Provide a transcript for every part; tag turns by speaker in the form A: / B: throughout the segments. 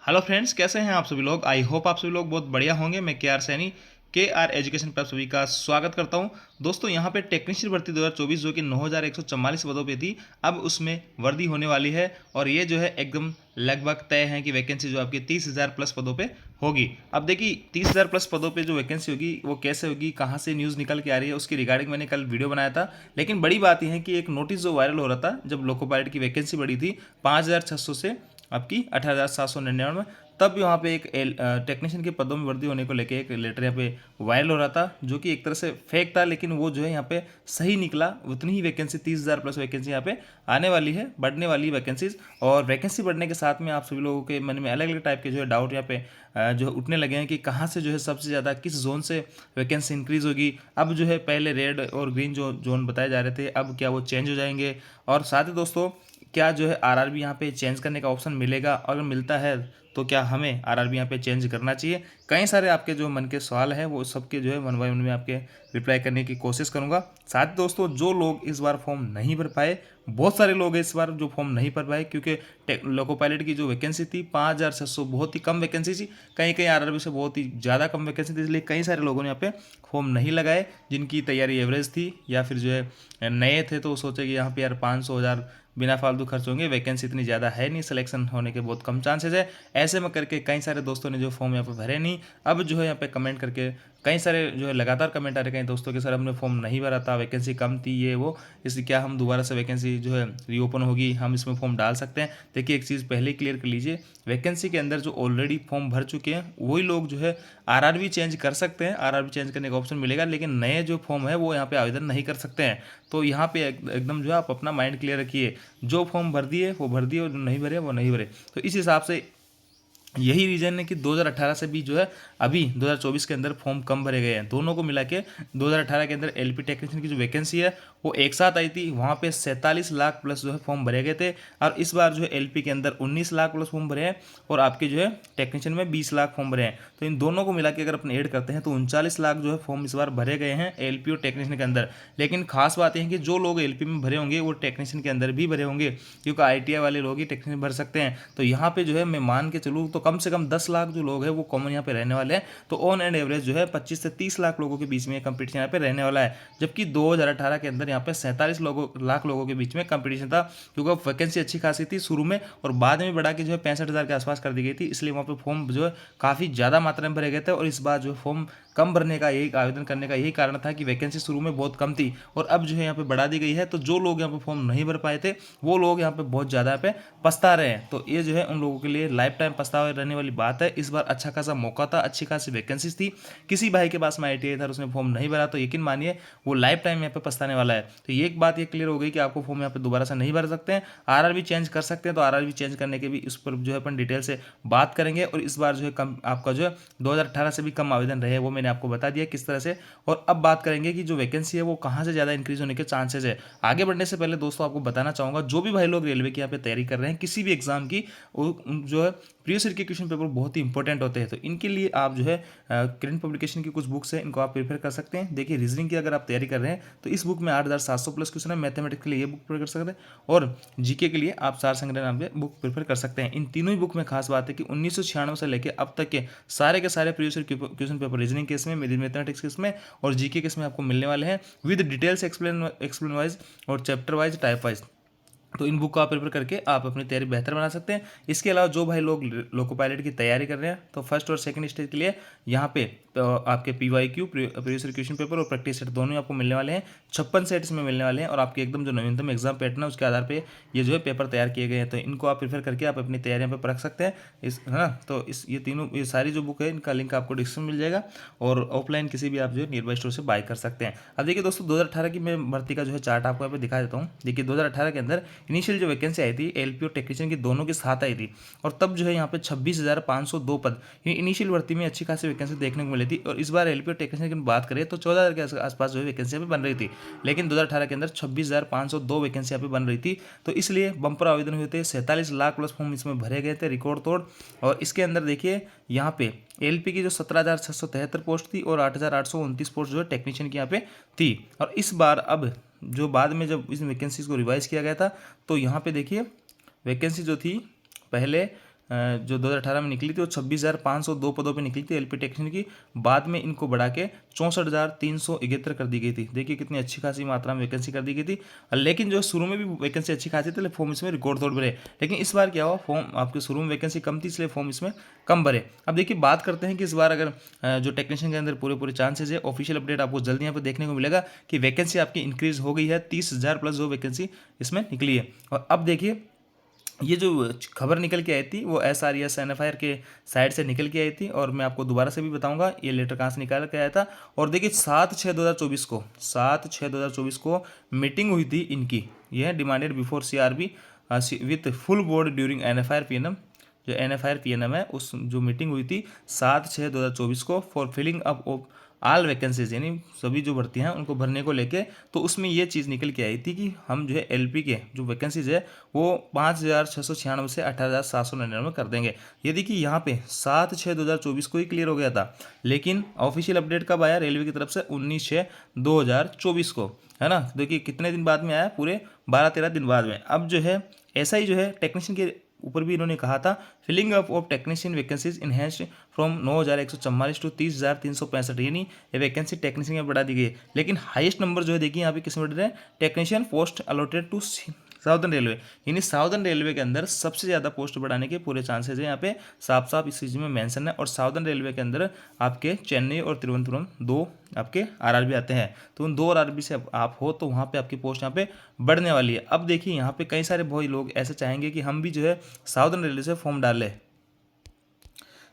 A: Hello friends, कैसे हैं आप सभी लोग। आई होप आप सभी लोग बहुत बढ़िया होंगे। मैं के आर सैनी के आर एजुकेशन पर आप सभी का स्वागत करता हूं। दोस्तों, यहां पे टेक्नीशियन भर्ती 2024 जो कि 9144 पदों पे थी, अब उसमें वर्दी होने वाली है और ये जो है एकदम लगभग तय है कि वैकेंसी जो आपकी 30,000 प्लस पदों पे होगी। अब देखिए 30,000 प्लस पदों पे जो वैकेंसी होगी वो कैसे होगी, कहाँ से न्यूज़ निकल के आ रही है, उसकी रिगार्डिंग मैंने कल वीडियो बनाया था। लेकिन बड़ी बात यह है कि एक नोटिस जो वायरल हो रहा था जब लोको पायलट की वैकेंसी बढ़ी थी 5,600 से आपकी 18,799, तब भी वहाँ पे एक टेक्नीशियन के पदों में वृद्धि होने को लेके एक लेटर यहाँ पे वायरल हो रहा था, जो कि एक तरह से फेक था, लेकिन वो जो है यहाँ पे सही निकला। उतनी ही वैकेंसी 30,000 प्लस वैकेंसी यहाँ पे आने वाली है, बढ़ने वाली वैकेंसीज। और वैकेंसी बढ़ने के साथ में आप सभी लोगों के मन में अलग अलग टाइप के जो है डाउट यहाँ पे जो उठने लगे हैं कि कहाँ से जो है सबसे ज़्यादा किस जोन से वैकेंसी इंक्रीज होगी। अब जो है पहले रेड और ग्रीन जो जोन बताए जा रहे थे, अब क्या वो चेंज हो जाएंगे। और साथ ही दोस्तों, क्या जो है आरआरबी यहाँ पे चेंज करने का ऑप्शन मिलेगा, अगर मिलता है तो क्या हमें आरआरबी यहाँ पे चेंज करना चाहिए। कई सारे आपके जो मन के सवाल हैं वो सबके जो है वन बाय वन में आपके रिप्लाई करने की कोशिश करूँगा। साथ ही दोस्तों, जो लोग इस बार फॉर्म नहीं भर पाए, बहुत सारे लोग हैं इस बार जो फॉर्म नहीं भर पाए, क्योंकि लोको पायलट की जो वैकेंसी थी 5,600 बहुत ही कम वैकेंसी थी। कहीं कहीं आरआरबी से बहुत ही ज़्यादा कम वैकेंसी थी, इसलिए कई सारे लोगों ने यहाँ पे फॉर्म नहीं लगाए, जिनकी तैयारी एवरेज थी या फिर जो है नए थे, तो वो सोचे कि यहाँ पे यार 500,000 बिना फालतू खर्च होंगे, वैकेंसी इतनी ज़्यादा है नहीं, सिलेक्शन होने के बहुत कम चांसेस है। ऐसे में करके कई सारे दोस्तों ने जो फॉर्म यहाँ पे भरे नहीं, अब जो है यहाँ पे कमेंट करके कई सारे जो है लगातार कमेंट आ रहे कई दोस्तों के, सर हमने फॉर्म नहीं भरा था, वैकेंसी कम थी ये वो, इसलिए क्या हम दोबारा से वैकेंसी जो है रीओपन होगी, हम इसमें फॉर्म डाल सकते हैं। देखिए एक चीज़ पहले क्लियर कर लीजिए, वैकेंसी के अंदर जो ऑलरेडी फॉर्म भर चुके हैं वही लोग जो है आरआरबी चेंज कर सकते हैं, आरआरबी चेंज करने का ऑप्शन मिलेगा, लेकिन नए जो फॉर्म है वो यहाँ पे आवेदन नहीं कर सकते हैं। तो यहाँ पे एकदम जो है आप अपना माइंड क्लियर रखिए, जो फॉर्म भर दिए वो भर दिए और जो नहीं भरे वो नहीं भरे। तो इस हिसाब से यही रीजन है कि 2018 से भी जो है अभी 2024 के अंदर फॉर्म कम भरे गए हैं। दोनों को मिला के 2018 के अंदर एलपी टेक्नीशियन की जो वैकेंसी है वो एक साथ आई थी, वहाँ पे 47 लाख प्लस जो है फॉर्म भरे गए थे। और इस बार जो है एलपी के अंदर 19 लाख प्लस फॉर्म भरे हैं और आपके जो है टेक्नीशियन में 20 लाख फॉर्म भरे हैं। तो इन दोनों को मिला के अगर अपने ऐड करते हैं तो 39 लाख जो है फॉर्म इस बार भरे गए हैं एलपी और टेक्नीशियन के अंदर। लेकिन खास बात यह है कि जो लोग एलपी में भरे होंगे वो टेक्नीशियन के अंदर भी भरे होंगे, क्योंकि आईटीआई वाले लोग ही टेक्नीशियन भर सकते हैं। तो यहाँ पे जो है मैं मान के चलूँ तो कम से कम 10 लाख जो लोग हैं वो कॉमन यहाँ पे रहने वाले हैं। तो ऑन एंड एवरेज जो है 25 से 30 लाख लोगों के बीच में कंपटीशन यहाँ पे रहने वाला है, जबकि 2018 के अंदर यहाँ पे 47 लाख लोगों के बीच में कंपटीशन था, क्योंकि वैकेंसी अच्छी खासी थी शुरू में और बाद में बढ़ा के जो है 65,000 के आसपास कर दी गई थी, इसलिए वहाँ पे फॉर्म जो है काफ़ी ज़्यादा मात्रा में भरे गए थे। और इस बार जो फॉर्म कम भरने का यही आवेदन करने का यही कारण था कि वैकेंसी शुरू में बहुत कम थी और अब जो है यहाँ पे बढ़ा दी गई है। तो जो लोग यहाँ पे फॉर्म नहीं भर पाए थे वो लोग यहाँ पे बहुत ज़्यादा यहाँ पे पछता रहे हैं। तो ये जो है उन लोगों के लिए लाइफ टाइम पछतावा रहने वाली बात है। इस बार अच्छा खासा मौका था, अच्छी खासी वैकेंसीज थी, किसी भाई के पास में आईटीआई था उसने फॉर्म नहीं भरा तो यकीन मानिए वो लाइफ टाइम यहाँ पे पछताने वाला है। तो ये एक बात ये क्लियर हो गई कि आपको फॉर्म यहाँ पे दोबारा से नहीं भर सकते हैं, आरआरबी चेंज कर सकते हैं। तो आरआरबी चेंज करने के भी इस पर जो है अपन डिटेल से बात करेंगे। और इस बार जो है कम आपका जो है 2018 से भी कम आवेदन रहे वो मैंने आपको बता दिया किस तरह से। और अब बात करेंगे कि जो वैकेंसी है वो कहाँ से ज़्यादा इंक्रीज होने के चांसेस है। आगे बढ़ने से पहले दोस्तों आपको बताना चाहूँगा, जो भी भाई लोग रेलवे की यहाँ पे तैयारी कर रहे हैं किसी भी एग्जाम की, जो है प्रीवियस ईयर के क्वेश्चन पेपर बहुत ही इंपॉर्टेंट होते हैं। तो इनके लिए आप जो है करंट पब्लिकेशन की कुछ बुक्स है, इनको आप प्रिफर कर सकते हैं। देखिए रीजनिंग की अगर आप तैयारी कर रहे हैं तो इस बुक में 8,700 प्लस क्वेश्चन है, मैथमेटिक्स के लिए ये बुक प्रेफर कर सकते हैं और जीके के लिए आप सार संग्रह नाम के बुक प्रेफर कर सकते हैं। इन तीनों ही बुक में खास बात है कि 1996 से लेकर अब तक के सारे previous year question paper reasoning case में, मैथमेटिक्स केस में और जीके केस में आपको मिलने वाले हैं विद डिटेल्स एक्सप्लेन वाइज और चैप्टर वाइज टाइप वाइज। तो इन बुक को आप प्रिपेयर करके आप अपनी तैयारी बेहतर बना सकते हैं। इसके अलावा जो भाई लोग लोको पायलट की तैयारी कर रहे हैं तो फर्स्ट और सेकंड स्टेज के लिए यहाँ पे आपके PYQ previous year question paper और प्रैक्टिस सेट दोनों ही आपको मिलने वाले हैं, 56 सेट्स में मिलने वाले हैं और आपके एकदम जो नवीनतम एग्जाम पैटर्न है उसके आधार पे ये जो है पेपर तैयार किए गए हैं। तो इनको आप प्रिफर करके आप अपनी तैयारियाँ पर रख सकते हैं इस, है ना। तो इस ये सारी जो बुक है इनका लिंक आपको डिस्क्रिप्शन में मिल जाएगा और ऑफलाइन किसी भी आप जो है नियर बाई स्टोर से बाय कर सकते हैं। अब देखिए दोस्तों 2018 की मैं भर्ती का जो है चार्ट आपको यहाँ पे दिखा देता हूँ। देखिए 2018 के अंदर इनिशियल जो वैकेंसी आई थी एलपी और टेक्नीशियन की दोनों के साथ आई थी और तब जो है यहाँ पे 26,502 पद इनिशियल भर्ती में अच्छी खासी वैकेंसी देखने को मिली थी। और इस बार एलपी और टेक्नीशियन की बात करें तो 14,000 के आसपास जो है वैकेंसी यहाँ पे बन रही थी, लेकिन 2018 के अंदर 26,502 वैकेंसी यहाँ पे बन रही थी। तो इसलिए बम्पर आवेदन हुए थे, 47 लाख प्लस फॉर्म इसमें भरे गए थे रिकॉर्ड तोड़। और इसके अंदर देखिए यहाँ पे एलपी की जो 17,673 पोस्ट थी और 8,829 पोस्ट जो है टेक्नीशियन की यहाँ पे थी। और इस बार अब जो बाद में जब इस वैकेंसीज को रिवाइज किया गया था तो यहाँ पे देखिए वैकेंसी जो थी पहले जो 2018 में निकली थी वो 26,502 पदों पे निकली थी एलपी टेक्नीशियन की। बाद में इनको बढ़ा के 64,371 कर दी गई थी। देखिए कितनी अच्छी खासी मात्रा में वैकेंसी कर दी गई थी। लेकिन जो शुरू में भी वैकेंसी अच्छी खासी थी, फॉर्म इसमें रिकॉर्ड तोड़ भरे। लेकिन इस बार क्या हुआ, फॉर्म आपके शुरू में वैकेंसी कम थी, इसलिए फॉर्म इसमें कम भरे। अब देखिए बात करते हैं कि इस बार अगर जो टेक्नीशियन के अंदर पूरे पूरे चांसेस है, ऑफिशियल अपडेट आपको जल्दी यहाँ पर देखने को मिलेगा कि वैकेंसी आपकी इंक्रीज हो गई है। 30,000 प्लस जो वैकेंसी इसमें निकली है। और अब देखिए ये जो खबर निकल के आई थी वो SRES NFIR के साइड से निकल के आई थी, और मैं आपको दोबारा से भी बताऊंगा ये लेटर कहाँ से निकाल के आया था। और देखिए 7/6/2024 को मीटिंग हुई थी इनकी। ये है demanded before CRB with full board during NFIR PNM। जो NFIR PNM है उस जो मीटिंग हुई थी 7/6/2024 को for filling up of all vacancies, यानी सभी जो भर्ती हैं उनको भरने को लेके। तो उसमें ये चीज़ निकल के आई थी कि हम जो है LP के जो वैकेंसीज है वो 5,696 से 18,799 कर देंगे। ये देखिए यहाँ पे 7/6/2024 को ही क्लियर हो गया था, लेकिन ऑफिशियल अपडेट कब आया रेलवे की तरफ से? 19/6/2024 को, है ना। देखिए कितने दिन बाद में आया, पूरे 12-13 दिन बाद में। अब जो है ऐसा ही जो है टेक्नीशियन के ऊपर भी इन्होंने कहा था, filling up of technician vacancies enhanced from 9,144 to 30,365, यानी ये वैकेंसी टेक्नीशियन में बढ़ा दी गई। लेकिन हाईएस्ट नंबर जो है देखिए यहाँ पे किस में बढ़ रहे हैं, technician post allotted to southern railway, यानी साउदर्न रेलवे के अंदर सबसे ज़्यादा पोस्ट बढ़ाने के पूरे चांसेस है। यहाँ पे साफ साफ इस चीज़ में मेंशन है। और साउदर्न रेलवे के अंदर आपके चेन्नई और तिरुवनंतपुरम 2 आपके RRB आते हैं। तो उन 2 RRB से आप हो तो वहाँ पे आपकी पोस्ट यहाँ पे बढ़ने वाली है। अब देखिए यहाँ पे कई सारे बहुत लोग ऐसे चाहेंगे कि हम भी जो है साउदर्न रेलवे से फॉर्म डालें,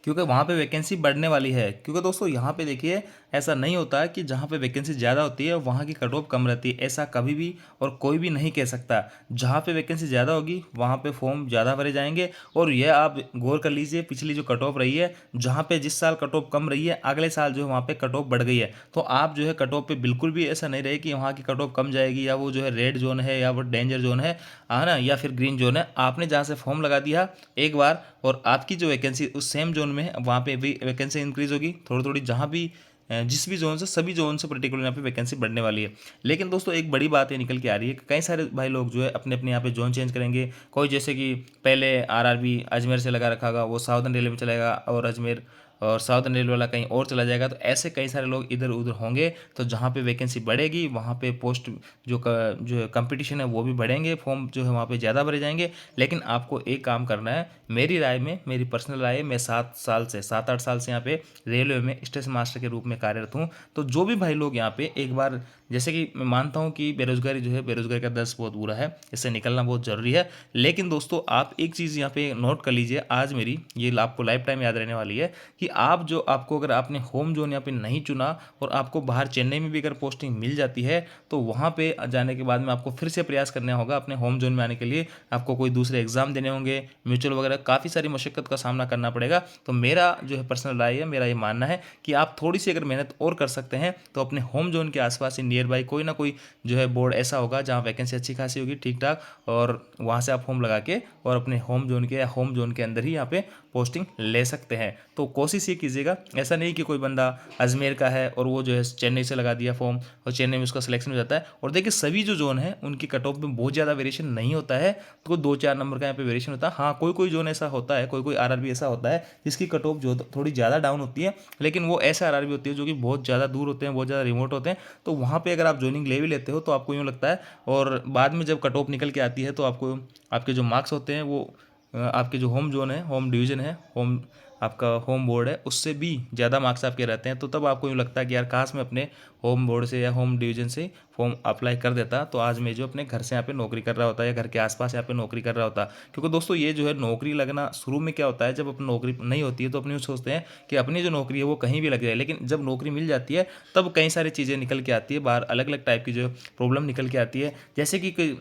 A: क्योंकि वहाँ पे वैकेंसी बढ़ने वाली है। क्योंकि दोस्तों यहाँ पे देखिए ऐसा नहीं होता है कि जहाँ पे वैकेंसी ज़्यादा होती है वहाँ की कट ऑफ कम रहती है, ऐसा कभी भी और कोई भी नहीं कह सकता। जहाँ पे वैकेंसी ज़्यादा होगी वहाँ पे फॉर्म ज़्यादा भरे जाएंगे। और यह आप गौर कर लीजिए, पिछली जो कट ऑफ रही है, जहाँ पे जिस साल कट ऑफ कम रही है अगले साल जो है वहाँ पे कट ऑफ बढ़ गई है। तो आप जो है कट ऑफ पे बिल्कुल भी ऐसा नहीं रहे कि वहाँ की कट ऑफ कम जाएगी, या वो जो है रेड जोन है या वो डेंजर जोन है ना, या फिर ग्रीन जोन है। आपने जहाँ से फॉर्म लगा दिया एक बार और आपकी जो वैकेंसी उस सेम जोन में है वहाँ पे भी वैकेंसी इंक्रीज होगी थोड़ी थोड़ी, जहाँ भी जिस भी जोन से, सभी जोन से पर्टिकुलर यहाँ पे वैकेंसी बढ़ने वाली है। लेकिन दोस्तों एक बड़ी बात ये निकल के आ रही है कि कई सारे भाई लोग जो है अपने अपने यहाँ पे जोन चेंज करेंगे। कोई जैसे कि पहले RRB अजमेर से लगा रखा होगा वो साउदर्न रेलवे में चलेगा, और अजमेर और साउदर्न रेलवे वाला कहीं और चला जाएगा। तो ऐसे कई सारे लोग इधर उधर होंगे। तो जहाँ पे वैकेंसी बढ़ेगी वहाँ पे पोस्ट जो कंपटीशन है वो भी बढ़ेंगे, फॉर्म जो है वहाँ पे ज़्यादा भरे जाएंगे। लेकिन आपको एक काम करना है, मेरी राय में, मेरी पर्सनल राय है, मैं 7-8 साल से यहाँ पे रेलवे में स्टेशन मास्टर के रूप में कार्यरत हूँ। तो जो भी भाई लोग यहाँ पे एक बार, जैसे कि मैं मानता हूँ कि बेरोजगारी जो है, बेरोजगारी का दर्द बहुत बुरा है, इससे निकलना बहुत ज़रूरी है। लेकिन दोस्तों आप एक चीज़ यहाँ पे नोट कर लीजिए, आज मेरी ये आपको लाइफ टाइम याद रहने वाली है कि आप जो आपको अगर आपने होम जोन यहाँ पे नहीं चुना और आपको बाहर चेन्नई में भी अगर पोस्टिंग मिल जाती है तो वहाँ पे जाने के बाद में आपको फिर से प्रयास करना होगा अपने होम जोन में आने के लिए। आपको कोई दूसरे एग्जाम देने होंगे, म्यूचुअल वगैरह, काफ़ी सारी मशक्कत का सामना करना पड़ेगा। तो मेरा जो है पर्सनल राय है, मेरा ये मानना है कि आप थोड़ी सी अगर मेहनत और कर सकते हैं तो अपने होम जोन के आसपास ही नियर बाई कोई ना कोई जो है बोर्ड ऐसा होगा जहाँ वैकेंसी अच्छी खासी होगी ठीक ठाक, और वहाँ से आप फॉर्म लगा के और अपने होम जोन के या होम जोन के अंदर ही यहाँ पे पोस्टिंग ले सकते हैं। तो कोशिश ये कीजिएगा, ऐसा नहीं कि कोई बंदा अजमेर का है और वो जो है चेन्नई से लगा दिया फॉर्म और चेन्नई में उसका सिलेक्शन हो जाता है। और देखिए सभी जो जोन है उनकी कट ऑफ में बहुत ज़्यादा वेरिएशन नहीं होता है, तो 2-4 नंबर का यहाँ पे वेरिएशन होता है। हाँ कोई कोई जोन ऐसा होता है, कोई कोई RRB ऐसा होता है जिसकी कट ऑफ जो थोड़ी ज़्यादा डाउन होती है, लेकिन वो ऐसे RRB होती है जो कि बहुत ज़्यादा दूर होते हैं, बहुत ज़्यादा रिमोट होते हैं। तो वहाँ पर अगर आप ज्वाइनिंग ले भी लेते हो तो आपको यूँ लगता है, और बाद में जब कट ऑफ निकल के आती है तो आपको आपके जो मार्क्स होते हैं वो आपके जो होम जोन है, होम डिवीज़न है, होम आपका होम बोर्ड है, उससे भी ज़्यादा मार्क्स आपके रहते हैं। तो तब आपको यूँ लगता है कि यार काश मैं अपने होम बोर्ड से या होम डिवीज़न से फॉर्म अप्लाई कर देता तो आज मैं जो अपने घर से यहाँ पे नौकरी कर रहा होता या घर के आसपास यहाँ पे नौकरी कर रहा होता। क्योंकि दोस्तों ये जो है नौकरी लगना शुरू में क्या होता है, जब अपनी नौकरी नहीं होती है तो अपने सोचते हैं कि अपनी जो नौकरी है वो कहीं भी लग जाए, लेकिन जब नौकरी मिल जाती है तब कई सारी चीज़ें निकल के आती है बाहर, अलग अलग टाइप की जो प्रॉब्लम निकल के आती है। जैसे कि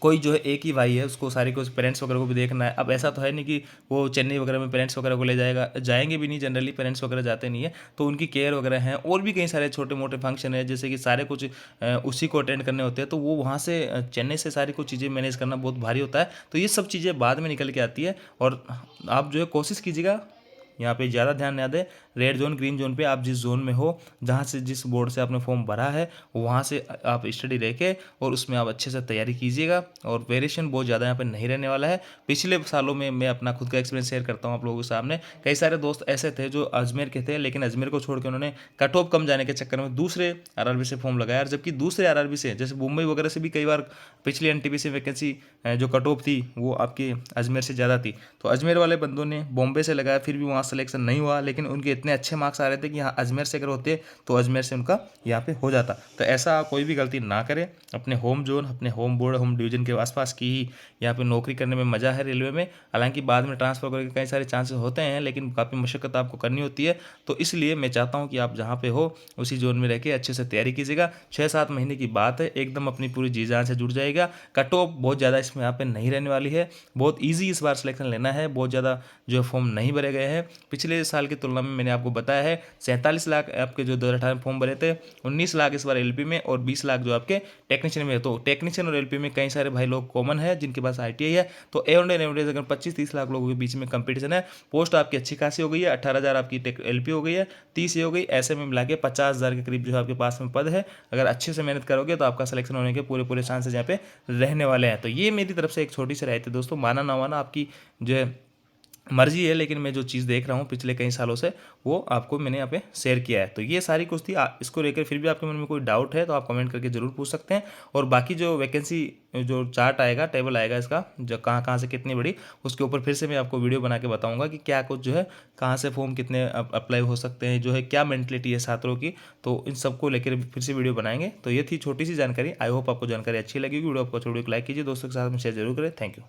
A: कोई जो है एक ही भाई है, उसको सारी कुछ पेरेंट्स वगैरह को भी देखना है। अब ऐसा तो है नहीं कि वो चेन्नई वगैरह में पेरेंट्स वगैरह को ले जाएगा, जाएंगे भी नहीं, जनरली पेरेंट्स वगैरह जाते नहीं है। तो उनकी केयर वगैरह हैं, और भी कई सारे छोटे मोटे फंक्शन है जैसे कि सारे कुछ उसी को अटेंड करने होते हैं। तो वो वहाँ से चेन्नई से सारी कुछ चीज़ें मैनेज करना बहुत भारी होता है। तो ये सब चीज़ें बाद में निकल के आती है। और आप जो है कोशिश कीजिएगा यहाँ पे ज़्यादा ध्यान ना दें। रेड जोन ग्रीन जोन पे आप जिस जोन में हो, जहाँ से जिस बोर्ड से आपने फॉर्म भरा है वहाँ से आप स्टडी रह के और उसमें आप अच्छे से तैयारी कीजिएगा। और वेरिएशन बहुत ज़्यादा यहाँ पे नहीं रहने वाला है। पिछले सालों में मैं अपना खुद का एक्सपीरियंस शेयर करता हूँ आप लोगों के सामने। कई सारे दोस्त ऐसे थे जो अजमेर के थे, लेकिन अजमेर को छोड़ के उन्होंने कट ऑफ कम जाने के चक्कर में दूसरे आरआरबी से फॉर्म लगाया, और जबकि दूसरे आरआरबी से जैसे मुंबई वगैरह से भी कई बार पिछली एनटीपीसी वैकेंसी जो कट ऑफ थी वो आपके अजमेर से ज़्यादा थी। तो अजमेर वाले बंदों ने बॉम्बे से लगाया, फिर भी वहाँ सिलेक्शन नहीं हुआ, लेकिन उनके इतने अच्छे मार्क्स आ रहे थे कि यहाँ अजमेर से अगर होते तो अजमेर से उनका यहाँ पे हो जाता। तो ऐसा कोई भी गलती ना करें। अपने होम जोन, अपने होम बोर्ड, होम डिवीजन के आसपास की ही यहाँ पे नौकरी करने में मज़ा है रेलवे में। हालांकि बाद में ट्रांसफ़र करके कई सारे चांसेस होते हैं, लेकिन काफ़ी मशक्कत आपको करनी होती है। तो इसलिए मैं चाहता हूँ कि आप जहाँ पे हो उसी जोन में रह के अच्छे से तैयारी कीजिएगा। 6-7 महीने की बात है, एकदम अपनी पूरी जी जान से जुड़ जाएगा। कट ऑफ बहुत ज़्यादा इसमें यहाँ पे नहीं रहने वाली है। बहुत ईजी इस बार सिलेक्शन लेना है। बहुत ज़्यादा जो फॉर्म नहीं भरे गए हैं पिछले साल की तुलना में, मैंने आपको बताया है 47 लाख आपके जो 2018 में फॉर्म भरे थे, 19 लाख इस बार एलपी में और 20 लाख जो आपके टेक्नीशियन में है। तो टेक्नीशियन और एलपी में कई सारे भाई लोग कॉमन है जिनके पास आईटीआई है। तो एवरेज अगर 25-30 लाख लोगों के बीच में कंपटीशन है, पोस्ट आपकी अच्छी खासी हो गई है। 18,000 आपकी एलपी हो गई है, 30 ये हो गई, ऐसे में मिला के 50,000 के करीब जो आपके पास में पद है। अगर अच्छे से मेहनत करोगे तो आपका सिलेक्शन होने के पूरे चांसेस यहाँ पे रहने वाले हैं। तो ये मेरी तरफ से एक छोटी सी राय थी दोस्तों, माना ना माना आपकी जो है मर्जी है, लेकिन मैं जो चीज़ देख रहा हूँ पिछले कई सालों से वो आपको मैंने यहाँ पे शेयर किया है। तो ये सारी कुछ थी। इसको लेकर फिर भी आपके मन में कोई डाउट है तो आप कमेंट करके जरूर पूछ सकते हैं। और बाकी जो वैकेंसी जो चार्ट आएगा, टेबल आएगा इसका, जो कहाँ कहाँ से कितनी बड़ी, उसके ऊपर फिर से मैं आपको वीडियो बना के बताऊँगा कि क्या कुछ जो है, कहाँ से फॉर्म कितने अप्लाई हो सकते हैं, जो है क्या मेंटलिटी है छात्रों की। तो इन सबको लेकर फिर से वीडियो बनाएंगे। तो ये थी छोटी सी जानकारी। आई होप आपको जानकारी अच्छी लगी। वीडियो आपको छोड़ो, लाइक कीजिए, दोस्तों के साथ में शेयर जरूर करें। Thank you.